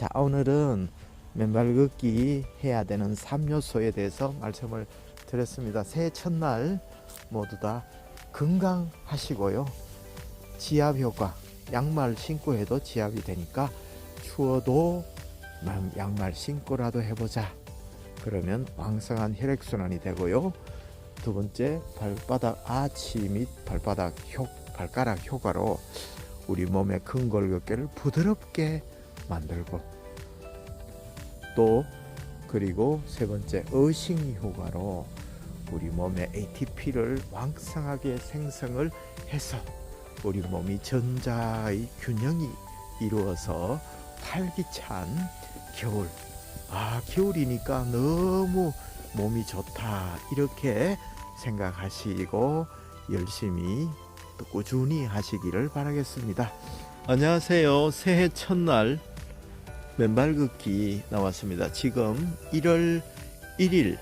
자, 오늘은 맨발 걷기 해야 되는 3요소에 대해서 말씀을 드렸습니다. 새해 첫날 모두 다 건강하시고요. 지압 효과, 양말 신고 해도 지압이 되니까 추워도 양말 신고라도 해보자. 그러면 왕성한 혈액순환이 되고요. 두 번째, 발바닥 아치 및 발가락 효과로 우리 몸의 근골격계를 부드럽게 만들고, 또 그리고 세 번째, 어싱 효과로 우리 몸의 ATP를 왕성하게 생성을 해서 우리 몸이 전자의 균형이 이루어서 활기찬 겨울, 겨울이니까 너무 몸이 좋다, 이렇게 생각하시고 열심히 또 꾸준히 하시기를 바라겠습니다. 안녕하세요. 새해 첫날 맨발 걷기 나왔습니다. 지금 1월 1일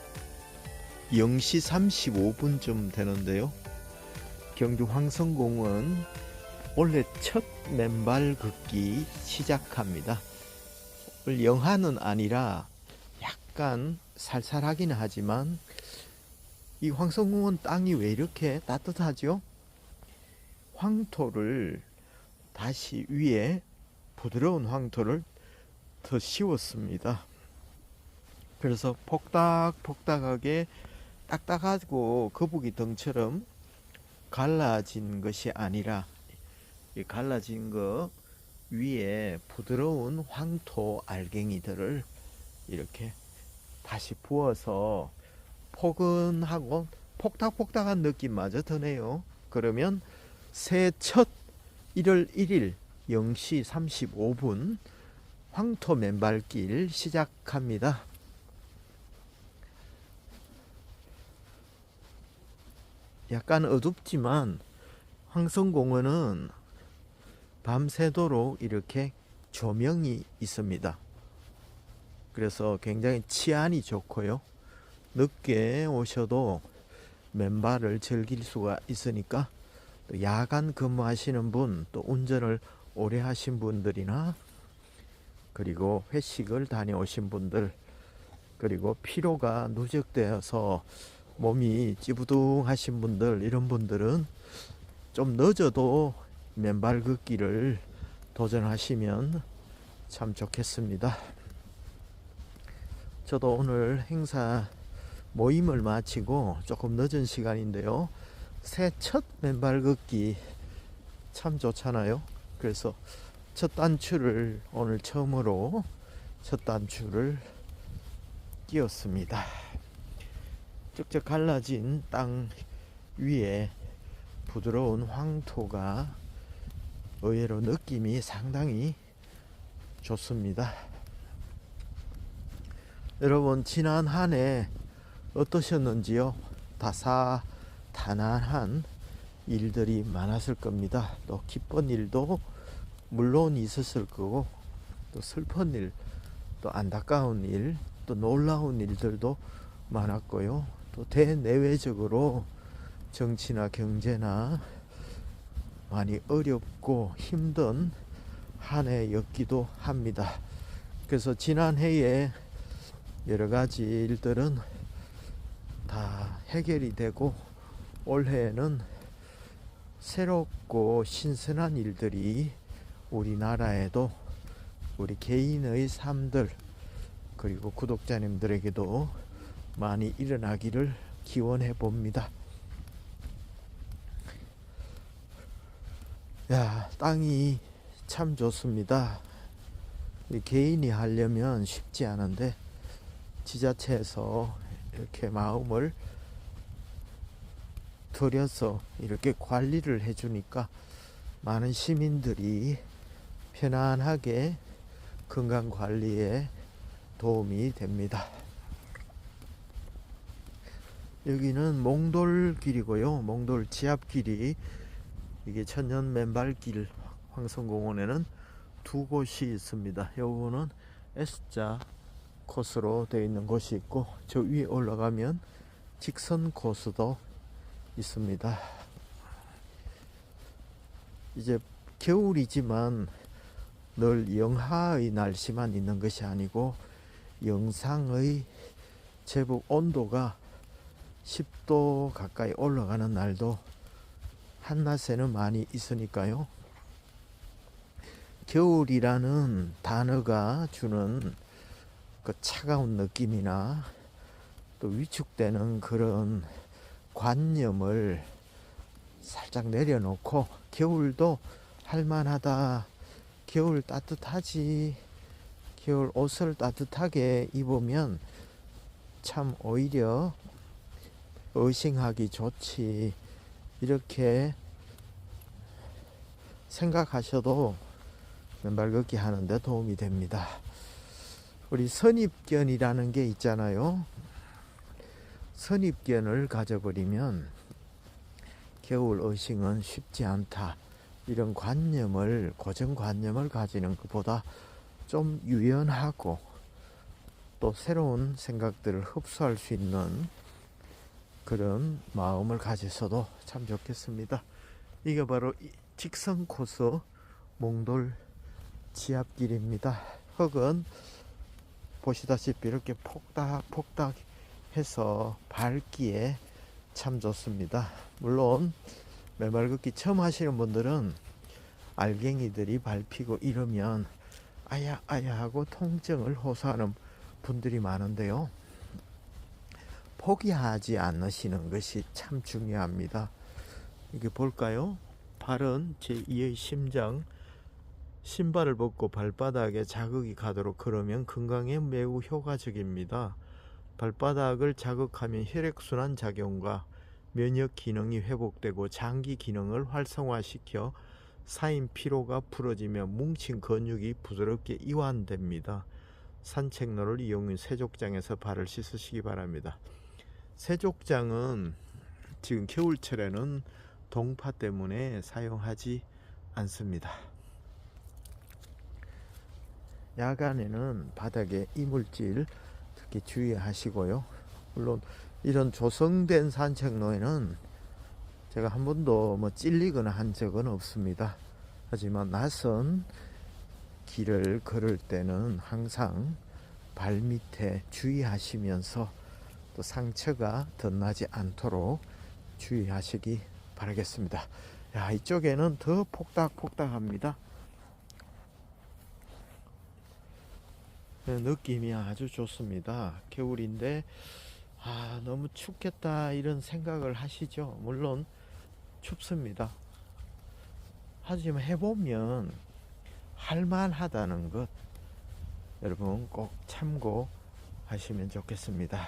0시 35분쯤 되는데요. 경주 황성공원 올해 첫 맨발 걷기 시작합니다. 영하는 아니라 약간 살살하긴 하지만 이 황성공원 땅이 왜 이렇게 따뜻하죠? 황토를 다시 위에 부드러운 황토를 더 씌웠습니다. 그래서 폭닥폭닥하게 딱딱하고 거북이 등처럼 갈라진 것이 아니라, 이 갈라진 거 위에 부드러운 황토 알갱이들을 이렇게 다시 부어서 포근하고 폭닥폭닥한 느낌마저 드네요. 그러면 새해 첫 1월 1일 0시 35분 황토 맨발길 시작합니다. 약간 어둡지만 황성공원은 밤새도록 이렇게 조명이 있습니다. 그래서 굉장히 치안이 좋고요. 늦게 오셔도 맨발을 즐길 수가 있으니까, 또 야간 근무하시는 분, 또 운전을 오래 하신 분들이나, 그리고 회식을 다녀오신 분들, 그리고 피로가 누적되어서 몸이 찌부둥하신 분들, 이런 분들은 좀 늦어도 맨발 걷기를 도전하시면 참 좋겠습니다. 저도 오늘 행사 모임을 마치고 조금 늦은 시간인데요. 새해 첫 맨발 걷기 참 좋잖아요. 그래서 첫 단추를 오늘 처음으로 첫 단추를 끼웠습니다. 쭉쭉 갈라진 땅 위에 부드러운 황토가 의외로 느낌이 상당히 좋습니다. 여러분, 지난 한 해 어떠셨는지요? 다사다난한 일들이 많았을 겁니다. 또 기쁜 일도 물론 있었을 거고, 또 슬픈 일, 또 안타까운 일, 또 놀라운 일들도 많았고요. 또 대내외적으로 정치나 경제나 많이 어렵고 힘든 한 해였기도 합니다. 그래서 지난 해에 여러 가지 일들은 다 해결이 되고, 올해는 새롭고 신선한 일들이 우리나라에도, 우리 개인의 삶들, 그리고 구독자님들에게도 많이 일어나기를 기원해 봅니다. 땅이 참 좋습니다. 개인이 하려면 쉽지 않은데 지자체에서 이렇게 마음을 들여서 이렇게 관리를 해주니까 많은 시민들이 편안하게 건강관리에 도움이 됩니다. 여기는 몽돌길이고요. 몽돌 지압길이, 이게 천년 맨발길, 황성공원에는 두 곳이 있습니다. 요거는 S자 코스로 되어 있는 곳이 있고, 저 위에 올라가면 직선 코스도 있습니다. 이제 겨울이지만 늘 영하의 날씨만 있는 것이 아니고 영상의 제법 온도가 10도 가까이 올라가는 날도 한낮에는 많이 있으니까요. 겨울이라는 단어가 주는 그 차가운 느낌이나 또 위축되는 그런 관념을 살짝 내려놓고 겨울도 할만하다, 겨울 따뜻하지, 겨울 옷을 따뜻하게 입으면 참 오히려 어싱하기 좋지, 이렇게 생각하셔도 맨발 걷기 하는데 도움이 됩니다. 우리 선입견이라는 게 있잖아요. 선입견을 가져버리면 겨울 어싱은 쉽지 않다, 이런 관념을, 고정관념을 가지는 것보다 좀 유연하고 또 새로운 생각들을 흡수할 수 있는 그런 마음을 가지셔도 참 좋겠습니다. 이게 바로 직선 코스 몽돌 지압길입니다. 흙은 보시다시피 이렇게 폭닥폭닥 해서 밟기에 참 좋습니다. 물론 맨발 걷기 처음 하시는 분들은 알갱이들이 밟히고 이러면 아야 아야 하고 통증을 호소하는 분들이 많은데요, 포기하지 않으시는 것이 참 중요합니다. 이게 볼까요? 발은 제2의 심장, 신발을 벗고 발바닥에 자극이 가도록 그러면 건강에 매우 효과적입니다. 발바닥을 자극하면 혈액순환 작용과 면역 기능이 회복되고 장기 기능을 활성화시켜 쌓인 피로가 풀어지며 뭉친 근육이 부드럽게 이완됩니다. 산책로를 이용해 세족장에서 발을 씻으시기 바랍니다. 세족장은 지금 겨울철에는 동파 때문에 사용하지 않습니다. 야간에는 바닥에 이물질 특히 주의하시고요. 물론 이런 조성된 산책로에는 제가 한 번도 찔리거나 한 적은 없습니다. 하지만 낯선 길을 걸을 때는 항상 발밑에 주의하시면서 또 상처가 덧나지 않도록 주의하시기 바라겠습니다. 야, 이쪽에는 더 폭닥폭닥합니다. 느낌이 아주 좋습니다. 겨울인데 너무 춥겠다 이런 생각을 하시죠. 물론 춥습니다. 하지만 해보면 할만하다는 것 여러분 꼭 참고하시면 좋겠습니다.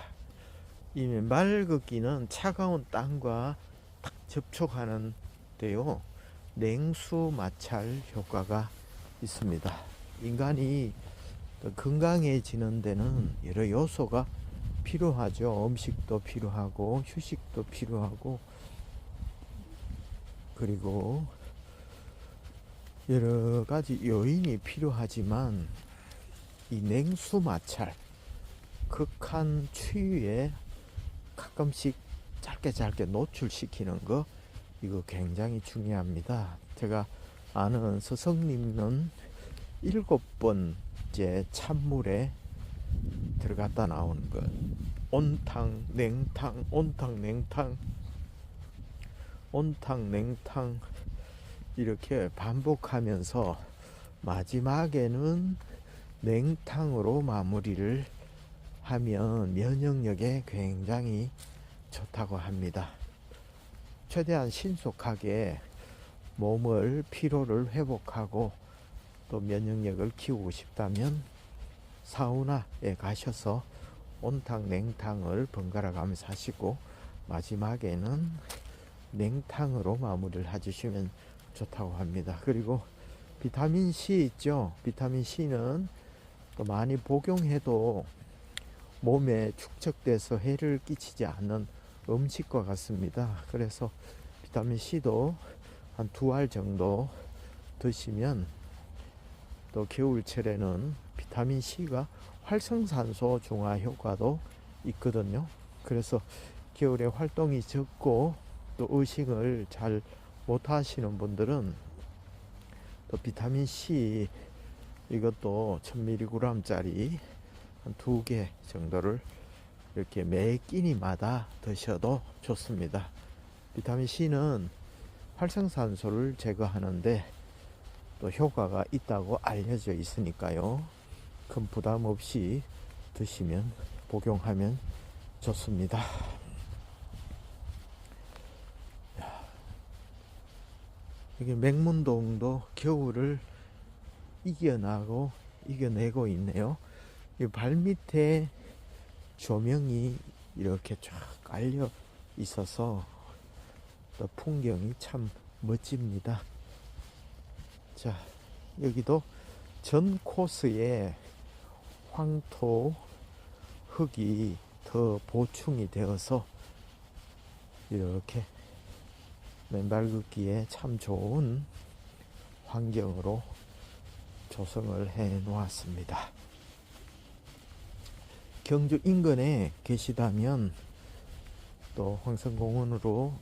이 맨발 걷기는 차가운 땅과 딱 접촉하는 데요, 냉수 마찰 효과가 있습니다. 인간이 건강해지는 데는 여러 요소가 필요하죠. 음식도 필요하고 휴식도 필요하고 그리고 여러 가지 요인이 필요하지만 이 냉수 마찰, 극한 추위에 가끔씩 짧게 노출시키는 거, 이거 굉장히 중요합니다. 제가 아는 스승님은 7번째 찬물에 들어갔다 나오는 것, 온탕 냉탕 온탕 냉탕 온탕 냉탕 이렇게 반복하면서 마지막에는 냉탕으로 마무리를 하면 면역력에 굉장히 좋다고 합니다. 최대한 신속하게 몸을 피로를 회복하고 또 면역력을 키우고 싶다면 사우나에 가셔서 온탕 냉탕을 번갈아 가면서 하시고 마지막에는 냉탕으로 마무리를 해주시면 좋다고 합니다. 그리고 비타민C 있죠. 비타민C는 또 많이 복용해도 몸에 축적돼서 해를 끼치지 않는 음식과 같습니다. 그래서 비타민C도 한 2알 정도 드시면, 또 겨울철에는 비타민C가 활성산소 중화 효과도 있거든요. 그래서 겨울에 활동이 적고 또 의식을 잘 못하시는 분들은 또 비타민C 이것도 1000mg짜리 한 2개 정도를 이렇게 매 끼니마다 드셔도 좋습니다. 비타민 C는 활성산소를 제거하는데 또 효과가 있다고 알려져 있으니까요. 큰 부담 없이 드시면, 복용하면 좋습니다. 이게 맹문동도 겨울을 이겨내고 있네요. 이 발밑에 조명이 이렇게 쫙 깔려 있어서 또 풍경이 참 멋집니다. 자, 여기도 전 코스에 황토 흙이 더 보충이 되어서 이렇게 맨발 걷기에 참 좋은 환경으로 조성을 해 놓았습니다. 경주 인근에 계시다면 또 황성공원으로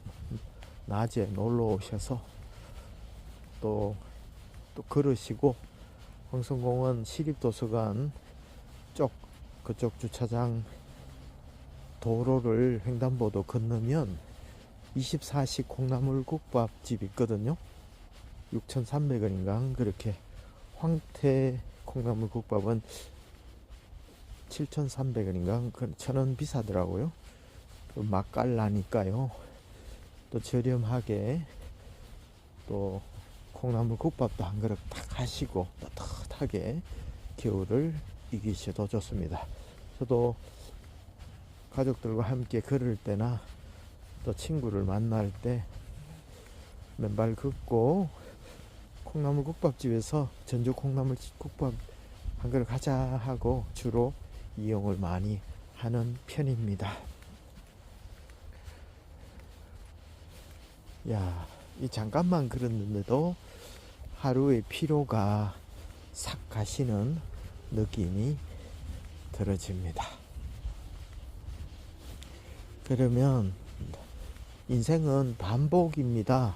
낮에 놀러 오셔서 또 걸으시고, 황성공원 시립도서관 그쪽 주차장 도로를 횡단보도 건너면 24시 콩나물국밥집 있거든요. 6,300원인가 그렇게. 황태 콩나물국밥은 7,300원인가 1,000원 비싸더라고요. 맛깔나니까요. 또 저렴하게 또 콩나물국밥도 한 그릇 딱 하시고 따뜻하게 겨울을 이기셔도 좋습니다. 저도 가족들과 함께 걸을 때나 또 친구를 만날 때 맨발 걷고 콩나물국밥집에서 전주 콩나물국밥 한 그릇 가자 하고 주로 이용을 많이 하는 편입니다. 야, 이 잠깐만 걸었는데도 하루의 피로가 싹 가시는 느낌이 들어집니다. 그러면 인생은 반복입니다.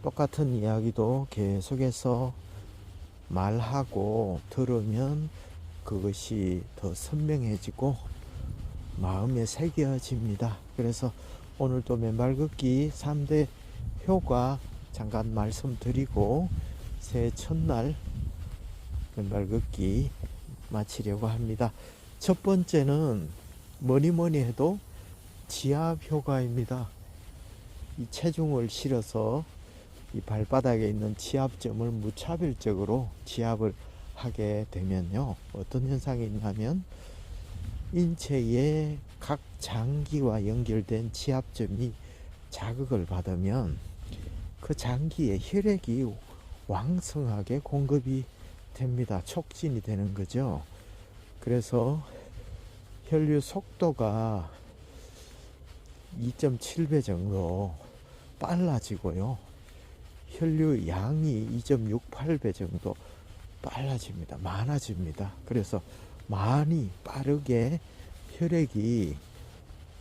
똑같은 이야기도 계속해서 말하고 들으면 그것이 더 선명해지고 마음에 새겨집니다. 그래서 오늘도 맨발 걷기 3대 효과 잠깐 말씀드리고 새해 첫날 맨발 걷기 마치려고 합니다. 첫 번째는 뭐니 해도 지압 효과입니다. 이 체중을 실어서 이 발바닥에 있는 지압점을 무차별적으로 지압을 하게 되면요, 어떤 현상이 있냐면 인체의 각 장기와 연결된 지압점이 자극을 받으면 그 장기에 혈액이 왕성하게 공급이 됩니다. 촉진이 되는 거죠. 그래서 혈류 속도가 2.7배 정도 빨라지고요, 혈류 양이 2.68배 정도 빨라집니다. 많아집니다. 그래서 많이 빠르게 혈액이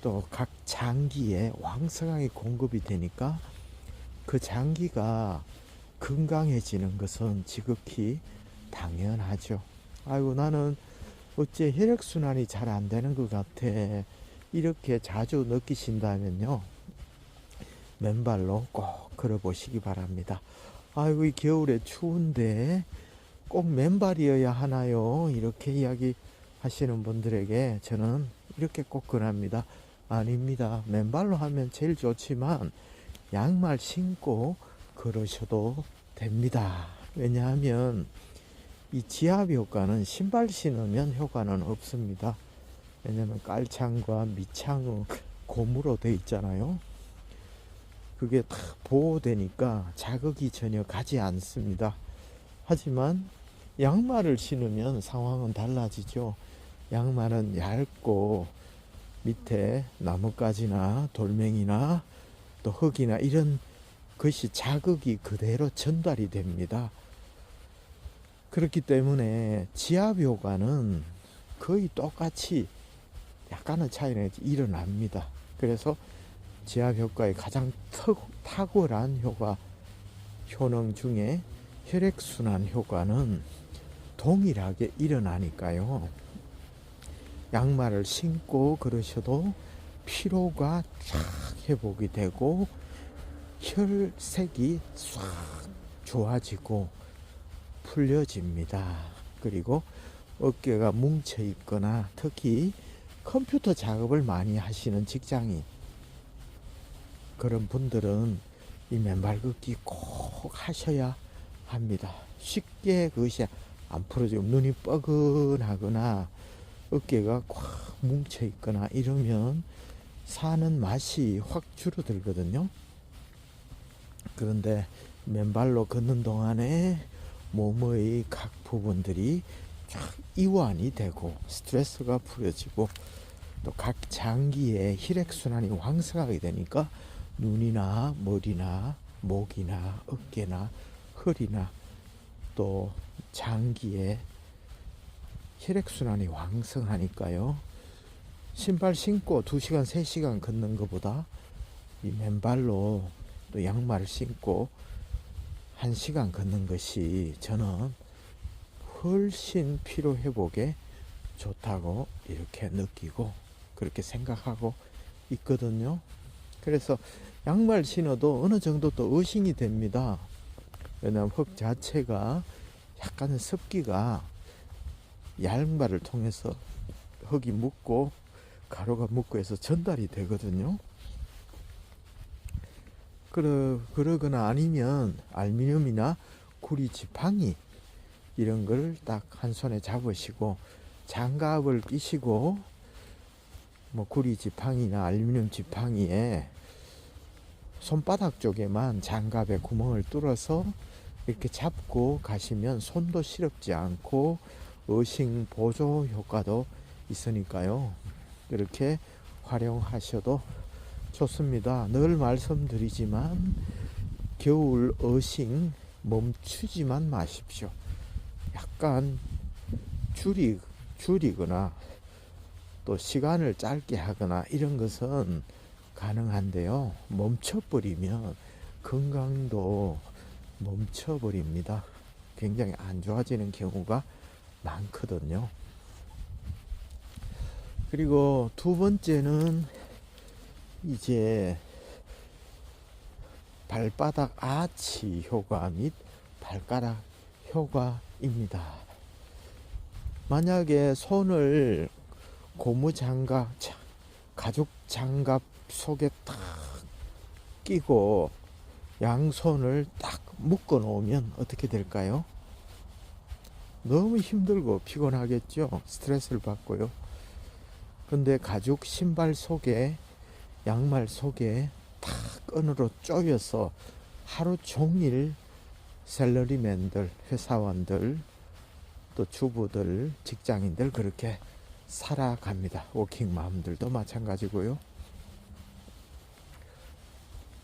또 각 장기에 왕성하게 공급이 되니까 그 장기가 건강해지는 것은 지극히 당연하죠. 아이고, 나는 어째 혈액순환이 잘 안 되는 것 같아, 이렇게 자주 느끼신다면요, 맨발로 꼭 걸어보시기 바랍니다. 아이고, 이 겨울에 추운데 꼭 맨발이어야 하나요? 이렇게 이야기 하시는 분들에게 저는 이렇게 꼭 권합니다. 아닙니다. 맨발로 하면 제일 좋지만 양말 신고 걸으셔도 됩니다. 왜냐하면 이 지압 효과는 신발 신으면 효과는 없습니다. 왜냐하면 깔창과 밑창은 고무로 되어 있잖아요. 그게 다 보호되니까 자극이 전혀 가지 않습니다. 하지만 양말을 신으면 상황은 달라지죠. 양말은 얇고 밑에 나뭇가지나 돌멩이나 또 흙이나 이런 것이 자극이 그대로 전달이 됩니다. 그렇기 때문에 지압 효과는 거의 똑같이 약간의 차이는 일어납니다. 그래서 지압 효과의 가장 탁월한 효능 중에 혈액순환 효과는 동일하게 일어나니까요. 양말을 신고 그러셔도 피로가 쫙 회복이 되고 혈색이 싹 좋아지고 풀려집니다. 그리고 어깨가 뭉쳐 있거나 특히 컴퓨터 작업을 많이 하시는 직장인 그런 분들은 이 맨발 걷기 꼭 하셔야 합니다. 쉽게 그것이 안 풀어지고 눈이 뻐근하거나 어깨가 꽉 뭉쳐 있거나 이러면 사는 맛이 확 줄어들거든요. 그런데 맨발로 걷는 동안에 몸의 각 부분들이 쫙 이완이 되고 스트레스가 풀어지고 또 각 장기에 혈액순환이 왕성하게 되니까 눈이나 머리나 목이나 어깨나 허리나 또 장기에 혈액순환이 왕성하니까요. 신발 신고 2시간 3시간 걷는 것보다 이 맨발로 또 양말을 신고 1시간 걷는 것이 저는 훨씬 피로 회복에 좋다고 이렇게 느끼고 그렇게 생각하고 있거든요. 그래서 양말 신어도 어느 정도 또 어신이 됩니다. 왜냐하면 흙 자체가 약간의 습기가 양말을 통해서 흙이 묻고 가루가 묻고 해서 전달이 되거든요. 그러거나 아니면 알루미늄이나 구리 지팡이 이런 걸 딱 한 손에 잡으시고 장갑을 끼시고 뭐 구리 지팡이나 알루미늄 지팡이에 손바닥 쪽에만 장갑에 구멍을 뚫어서 이렇게 잡고 가시면 손도 시렵지 않고 어싱 보조 효과도 있으니까요. 이렇게 활용하셔도 좋습니다. 늘 말씀드리지만 겨울 어싱 멈추지만 마십시오. 약간 줄이거나 또 시간을 짧게 하거나 이런 것은 가능한데요. 멈춰버리면 건강도 멈춰버립니다. 굉장히 안 좋아지는 경우가 많거든요. 그리고 두 번째는 이제 발바닥 아치 효과 및 발가락 효과입니다. 만약에 손을 고무장갑, 가죽 장갑 속에 딱 끼고 양손을 딱 묶어 놓으면 어떻게 될까요? 너무 힘들고 피곤하겠죠. 스트레스를 받고요. 근데 가죽 신발 속에 양말 속에 딱 끈으로 조여서 하루 종일 샐러리맨들, 회사원들, 또 주부들, 직장인들 그렇게 살아갑니다. 워킹맘들도 마찬가지고요.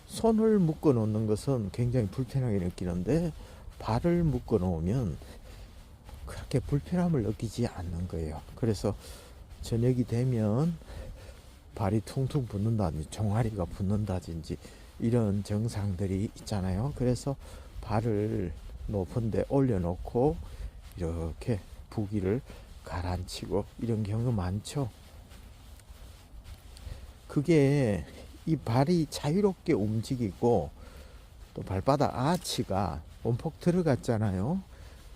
손을 묶어 놓는 것은 굉장히 불편하게 느끼는데 발을 묶어 놓으면 그렇게 불편함을 느끼지 않는 거예요. 그래서 저녁이 되면 발이 퉁퉁 붓는다든지 종아리가 붓는다든지 이런 증상들이 있잖아요. 그래서 발을 높은 데 올려놓고 이렇게 부기를 가라앉히고 이런 경우 많죠. 그게 이 발이 자유롭게 움직이고 또 발바닥 아치가 원폭 들어갔잖아요.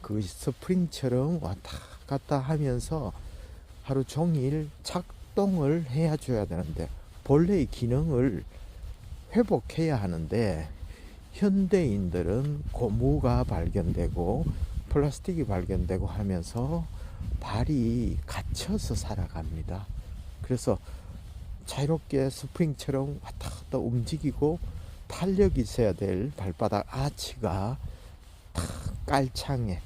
그 스프링처럼 왔다 갔다 하면서 하루 종일 작동을 해야 줘야 되는데 본래의 기능을 회복해야 하는데 현대인들은 고무가 발견되고 플라스틱이 발견되고 하면서 발이 갇혀서 살아갑니다. 그래서 자유롭게 스프링처럼 왔다 갔다 움직이고 탄력이 있어야 될 발바닥 아치가 탁 깔창에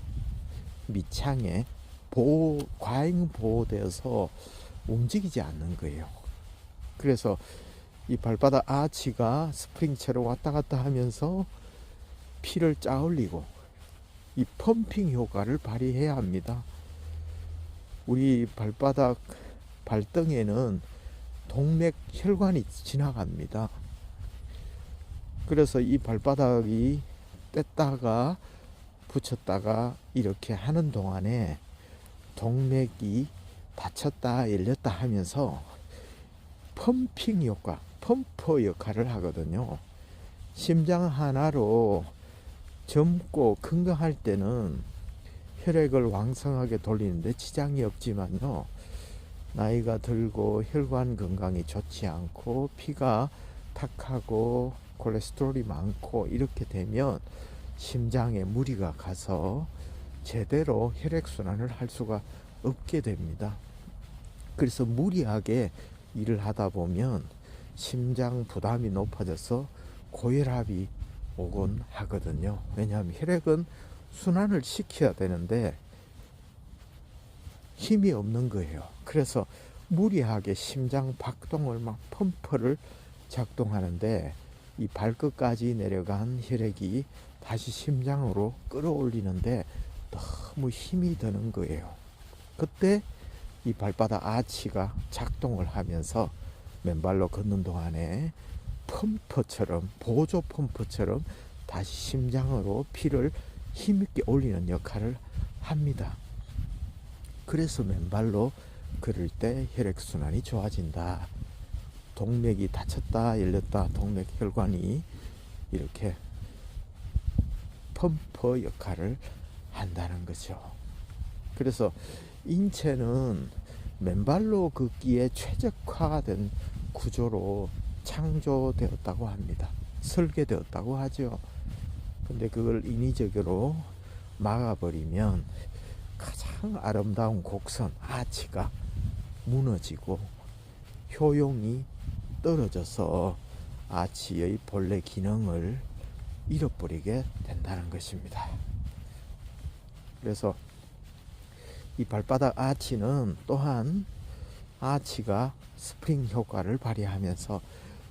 밑창에 과잉 보호되어서 움직이지 않는 거예요. 그래서 이 발바닥 아치가 스프링처럼 왔다 갔다 하면서 피를 짜올리고 이 펌핑 효과를 발휘해야 합니다. 우리 발바닥 발등에는 동맥 혈관이 지나갑니다. 그래서 이 발바닥이 뗐다가 붙였다가 이렇게 하는 동안에 동맥이 닫혔다 열렸다 하면서 펌핑 효과, 펌프 역할을 하거든요. 심장 하나로 젊고 건강할 때는 혈액을 왕성하게 돌리는데 지장이 없지만요, 나이가 들고 혈관 건강이 좋지 않고 피가 탁하고 콜레스테롤이 많고 이렇게 되면 심장에 무리가 가서 제대로 혈액순환을 할 수가 없게 됩니다. 그래서 무리하게 일을 하다 보면 심장 부담이 높아져서 고혈압이 오곤 하거든요. 왜냐하면 혈액은 순환을 시켜야 되는데 힘이 없는 거예요. 그래서 무리하게 심장 박동을 막 펌프를 작동하는데 이 발끝까지 내려간 혈액이 다시 심장으로 끌어올리는데 너무 힘이 드는 거예요. 그때 이 발바닥 아치가 작동을 하면서 맨발로 걷는 동안에 펌프처럼, 보조 펌프처럼 다시 심장으로 피를 힘있게 올리는 역할을 합니다. 그래서 맨발로 걸을 때 혈액순환이 좋아진다. 동맥이 닫혔다 열렸다, 동맥 혈관이 이렇게 펌프 역할을 한다는 거죠. 그래서 인체는 맨발로 걷기에 최적화된 구조로 창조되었다고 합니다. 설계되었다고 하죠. 근데 그걸 인위적으로 막아버리면 가장 아름다운 곡선, 아치가 무너지고 효용이 떨어져서 아치의 본래 기능을 잃어버리게 된다는 것입니다. 그래서 이 발바닥 아치는 또한 아치가 스프링 효과를 발휘하면서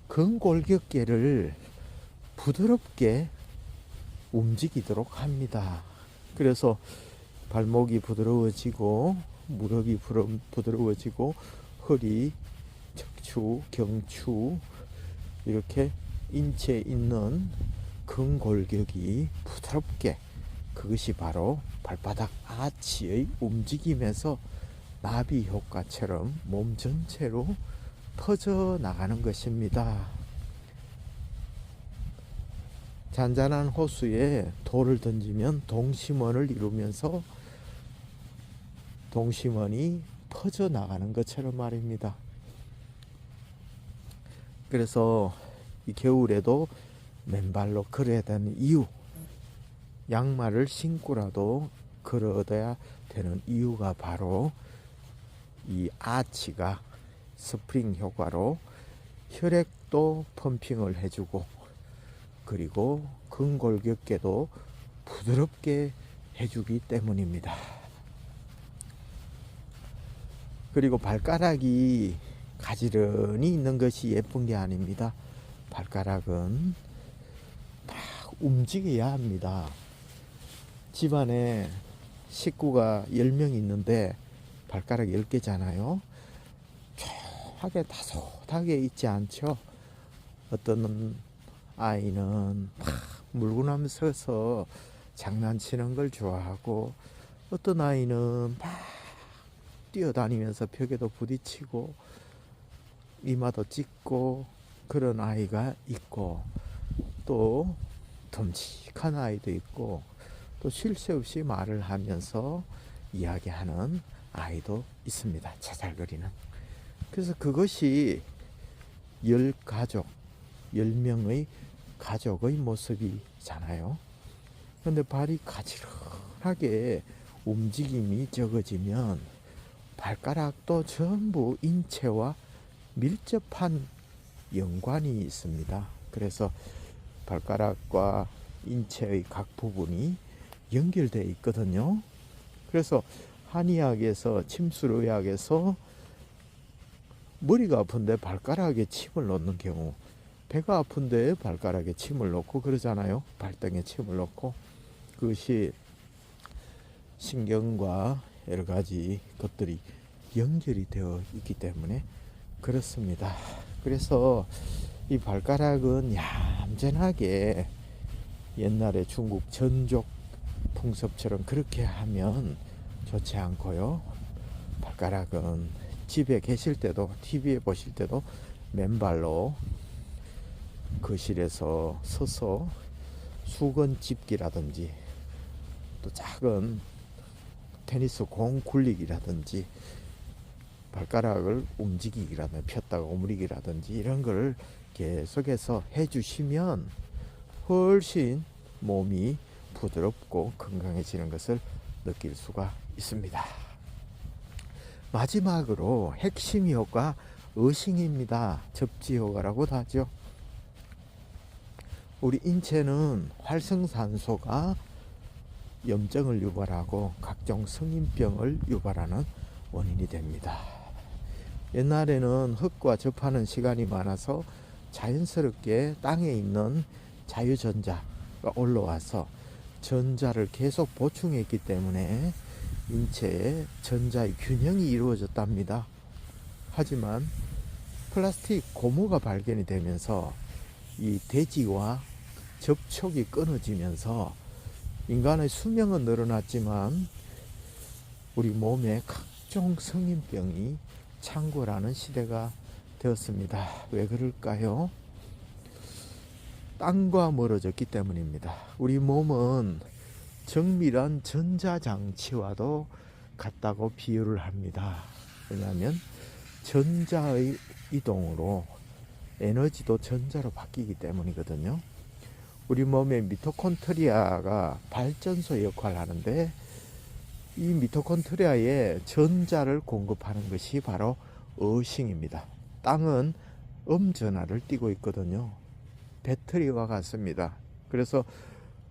근골격계를 부드럽게 움직이도록 합니다. 그래서 발목이 부드러워지고 무릎이 부드러워지고 허리, 척추, 경추 이렇게 인체에 있는 근골격이 부드럽게, 그것이 바로 발바닥 아치의 움직임에서 나비 효과처럼 몸 전체로 퍼져나가는 것입니다. 잔잔한 호수에 돌을 던지면 동심원을 이루면서 동심원이 퍼져나가는 것처럼 말입니다. 그래서 이 겨울에도 맨발로 걸어야 되는 이유, 양말을 신고라도 걸어야 되는 이유가 바로 이 아치가 스프링 효과로 혈액도 펌핑을 해주고 그리고 근골격계도 부드럽게 해주기 때문입니다. 그리고 발가락이 가지런히 있는 것이 예쁜 게 아닙니다. 발가락은 막 움직여야 합니다. 집안에 식구가 10명 있는데 발가락 10개잖아요. 조용하게 다소하게 있지 않죠. 어떤 아이는 막 물구나무 서서 장난치는 걸 좋아하고, 어떤 아이는 막 뛰어다니면서 벽에도 부딪히고 이마도 찢고 그런 아이가 있고, 또 듬직한 아이도 있고, 또 쉴 새 없이 말을 하면서 이야기하는 아이도 있습니다. 자잘거리는. 그래서 그것이 10명의 가족의 모습이잖아요. 그런데 발이 가지런하게 움직임이 적어지면 발가락도 전부 인체와 밀접한 연관이 있습니다. 그래서 발가락과 인체의 각 부분이 연결되어 있거든요. 그래서 한의학에서, 침술의학에서 머리가 아픈데 발가락에 침을 넣는 경우, 배가 아픈데 발가락에 침을 넣고 그러잖아요. 발등에 침을 넣고. 그것이 신경과 여러 가지 것들이 연결이 되어 있기 때문에 그렇습니다. 그래서 이 발가락은 얌전하게 옛날에 중국 전족 풍섭처럼 그렇게 하면 좋지 않고요. 발가락은 집에 계실 때도 TV에 보실 때도 맨발로 거실에서 서서 수건 집기라든지 또 작은 테니스 공 굴리기라든지 발가락을 움직이기라든지 폈다가 오므리기라든지 이런 걸 계속해서 해주시면 훨씬 몸이 부드럽고 건강해지는 것을 느낄 수가 있습니다. 마지막으로 핵심 효과 어싱입니다. 접지 효과라고도 하죠. 우리 인체는 활성산소가 염증을 유발하고 각종 성인병을 유발하는 원인이 됩니다. 옛날에는 흙과 접하는 시간이 많아서 자연스럽게 땅에 있는 자유전자가 올라와서 전자를 계속 보충했기 때문에 인체에 전자의 균형이 이루어졌답니다. 하지만 플라스틱 고무가 발견이 되면서 이 대지와 접촉이 끊어지면서 인간의 수명은 늘어났지만 우리 몸에 각종 성인병이 창궐하는 시대가 되었습니다. 왜 그럴까요? 땅과 멀어졌기 때문입니다. 우리 몸은 정밀한 전자장치와도 같다고 비유를 합니다. 왜냐하면 전자의 이동으로 에너지도 전자로 바뀌기 때문이거든요. 우리 몸의 미토콘드리아가 발전소 역할을 하는데 이 미토콘드리아에 전자를 공급하는 것이 바로 어싱입니다. 땅은 음전하를 띠고 있거든요. 배터리와 같습니다. 그래서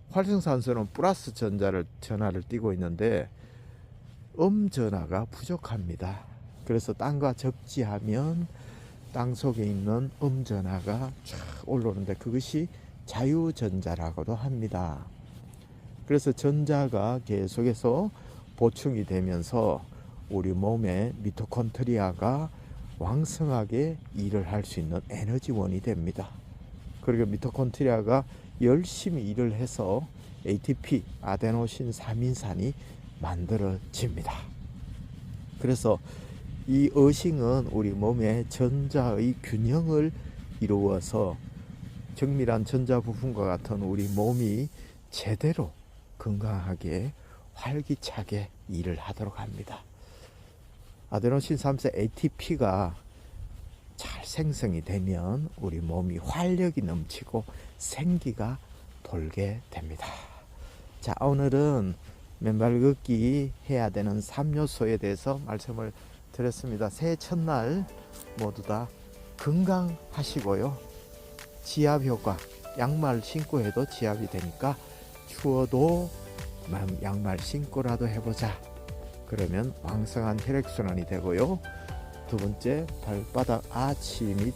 활성산소는 플러스 전하를 띠고 있는데 음전하가 부족합니다. 그래서 땅과 접지하면 땅 속에 있는 음전하가 쫙 올라오는데 그것이 자유전자라고도 합니다. 그래서 전자가 계속해서 보충이 되면서 우리 몸의 미토콘드리아가 왕성하게 일을 할 수 있는 에너지원이 됩니다. 그리고 미토콘드리아가 열심히 일을 해서 ATP, 아데노신 3인산이 만들어집니다. 그래서 이 어싱은 우리 몸의 전자의 균형을 이루어서 정밀한 전자 부품과 같은 우리 몸이 제대로 건강하게 활기차게 일을 하도록 합니다. 아데노신 3세 ATP가 잘 생성이 되면 우리 몸이 활력이 넘치고 생기가 돌게 됩니다. 자, 오늘은 맨발 걷기 해야 되는 3요소에 대해서 말씀을 드렸습니다. 새해 첫날 모두 다 건강하시고요. 지압 효과, 양말 신고 해도 지압이 되니까 추워도 양말 신고라도 해보자. 그러면 왕성한 혈액순환이 되고요. 두 번째, 발바닥 아치 및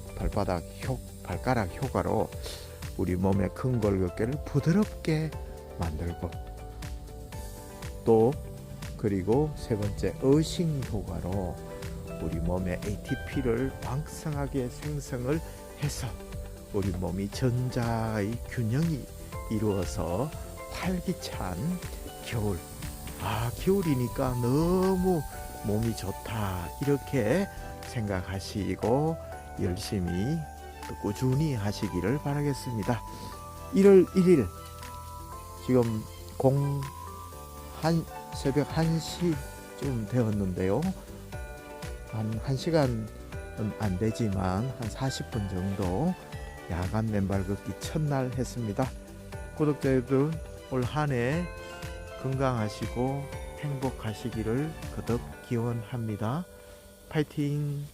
발가락 효과로 우리 몸의 근골격계를 부드럽게 만들고 또 그리고 세 번째, 어싱 효과로 우리 몸의 ATP를 왕성하게 생성을 해서 우리 몸이 전자의 균형이 이루어서 활기찬 겨울, 겨울이니까 너무 몸이 좋다 이렇게 생각하시고 열심히 꾸준히 하시기를 바라겠습니다. 1월 1일 지금 새벽 1시쯤 되었는데요. 한 1시간은 안 되지만 한 40분 정도 야간 맨발 걷기 첫날 했습니다. 구독자 여러분, 올 한 해 건강하시고 행복하시기를 거듭 기원합니다. 파이팅!